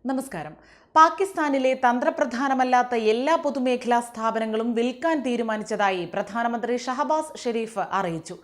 നമസ്കാരം. പാകിസ്ഥാനിലെ തന്ത്രപ്രധാനമല്ലാത്ത എല്ലാ പൊതുമേഖലാ സ്ഥാപനങ്ങളും വിൽക്കാൻ തീരുമാനിച്ചതായി പ്രധാനമന്ത്രി ഷഹബാസ് ഷെരീഫ് അറിയിച്ചു.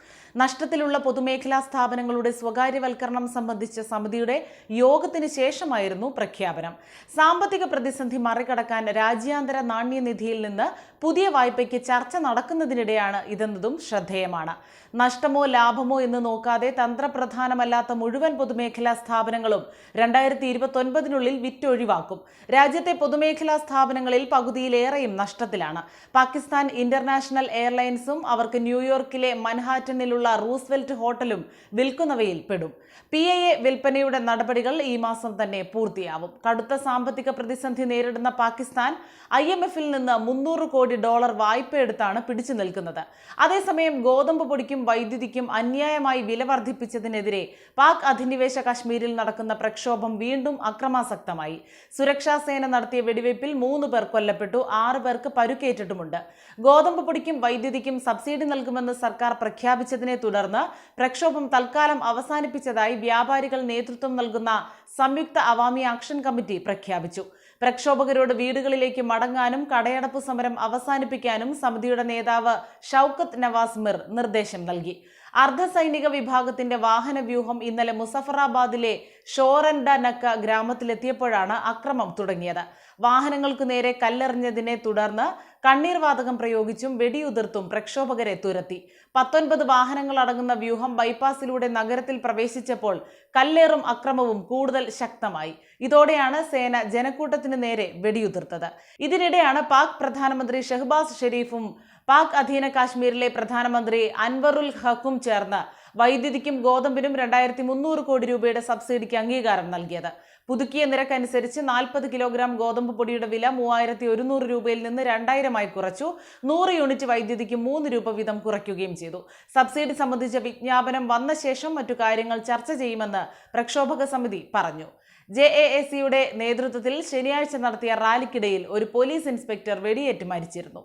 നഷ്ടത്തിലുള്ള പൊതുമേഖലാ സ്ഥാപനങ്ങളുടെ സ്വകാര്യവൽക്കരണം സംബന്ധിച്ച സമിതിയുടെ യോഗത്തിന് ശേഷമായിരുന്നു പ്രഖ്യാപനം. സാമ്പത്തിക പ്രതിസന്ധി മറികടക്കാൻ രാജ്യാന്തര നാണ്യനിധിയിൽ നിന്ന് പുതിയ വായ്പയ്ക്ക് ചർച്ച നടക്കുന്നതിനിടെയാണ് ഇതെന്നതും ശ്രദ്ധേയമാണ്. നഷ്ടമോ ലാഭമോ എന്ന് നോക്കാതെ തന്ത്രപ്രധാനമല്ലാത്ത മുഴുവൻ പൊതുമേഖലാ സ്ഥാപനങ്ങളും 2029 വിറ്റൊഴിവാക്കും. രാജ്യത്തെ പൊതുമേഖലാ സ്ഥാപനങ്ങളിൽ പകുതിയിലേറെയും നഷ്ടത്തിലാണ്. പാകിസ്ഥാൻ ഇന്റർനാഷണൽ എയർലൈൻസും അവർക്ക് ന്യൂയോർക്കിലെ മൻഹാറ്റനിലുള്ള റൂസ്വെൽറ്റ് ഹോട്ടലും വിൽക്കുന്നവയിൽ പെടും. PIA വിൽപ്പനയുടെ നടപടികൾ ഈ മാസം തന്നെ പൂർത്തിയാവും. കടുത്ത സാമ്പത്തിക പ്രതിസന്ധി നേരിടുന്ന പാകിസ്ഥാൻ IMFൽ നിന്ന് $300 കോടി വായ്പയെടുത്താണ് പിടിച്ചു നിൽക്കുന്നത്. അതേസമയം ഗോതമ്പ് പൊടിക്കും വൈദ്യുതിക്കും അന്യായമായി വില വർദ്ധിപ്പിച്ചതിനെതിരെ പാക് അധിനിവേശ കശ്മീരിൽ നടക്കുന്ന പ്രക്ഷോഭം വീണ്ടും അക്രമാസക്തമായി. സുരക്ഷാ സേന നടത്തിയ വെടിവയ്പിൽ 3 പേർ കൊല്ലപ്പെട്ടു, 6 പേർക്ക് പരുക്കേറ്റിട്ടുമുണ്ട്. ഗോതമ്പ് പൊടിക്കും വൈദ്യുതിക്കും സബ്സിഡി നൽകുമെന്ന് സർക്കാർ പ്രഖ്യാപിച്ചതിനെ തുടർന്ന് പ്രക്ഷോഭം തൽക്കാലം അവസാനിപ്പിച്ചതായി വ്യാപാരികൾ നേതൃത്വം നൽകുന്ന സംയുക്ത അവാമി ആക്ഷൻ കമ്മിറ്റി പ്രഖ്യാപിച്ചു. പ്രക്ഷോഭകരോട് വീടുകളിലേക്ക് മടങ്ങാനും കടയടപ്പ് സമരം അവസാനിപ്പിക്കാനും സമിതിയുടെ നേതാവ് ഷൗക്കത്ത് നവാസ് മിർ നിർദ്ദേശം നൽകി. അർദ്ധസൈനിക വിഭാഗത്തിന്റെ വാഹന വ്യൂഹം ഇന്നലെ മുസഫറാബാദിലെ ഷോറൻഡനക്ക ഗ്രാമത്തിലെത്തിയപ്പോഴാണ് അക്രമം തുടങ്ങിയത്. വാഹനങ്ങൾക്കു നേരെ കല്ലെറിഞ്ഞതിനെ തുടർന്ന് കണ്ണീർ വാതകം പ്രയോഗിച്ചും വെടിയുതിർത്തും പ്രക്ഷോഭകരെ തുരത്തി. 19 വാഹനങ്ങൾ അടങ്ങുന്ന വ്യൂഹം ബൈപ്പാസിലൂടെ നഗരത്തിൽ പ്രവേശിച്ചപ്പോൾ കല്ലേറും അക്രമവും കൂടുതൽ ശക്തമായി. ഇതോടെയാണ് സേന ജനക്കൂട്ടത്തിന് നേരെ വെടിയുതിർത്തത്. ഇതിനിടെയാണ് പാക് പ്രധാനമന്ത്രി ഷഹബാസ് ഷെരീഫും പാക് അധീന കാശ്മീരിലെ പ്രധാനമന്ത്രി അൻവറുൽ ഹക്കും ചേർന്ന് വൈദ്യുതിക്കും ഗോതമ്പിനും 2300 കോടി രൂപയുടെ സബ്സിഡിക്ക് അംഗീകാരം നൽകിയത്. പുതുക്കിയ നിരക്കനുസരിച്ച് 40 കിലോഗ്രാം ഗോതമ്പ് പൊടിയുടെ വില 3100 രൂപയിൽ നിന്ന് 2000 കുറച്ചു. 100 യൂണിറ്റ് വൈദ്യുതിക്ക് 3 രൂപ വീതം കുറയ്ക്കുകയും ചെയ്തു. സബ്സിഡി സംബന്ധിച്ച വിജ്ഞാപനം വന്ന ശേഷം മറ്റു കാര്യങ്ങൾ ചർച്ച ചെയ്യുമെന്ന് പ്രക്ഷോഭക സമിതി പറഞ്ഞു. JAACയുടെ നേതൃത്വത്തിൽ ശനിയാഴ്ച നടത്തിയ റാലിക്കിടയിൽ ഒരു പോലീസ് ഇൻസ്പെക്ടർ വെടിയേറ്റ് മരിച്ചിരുന്നു.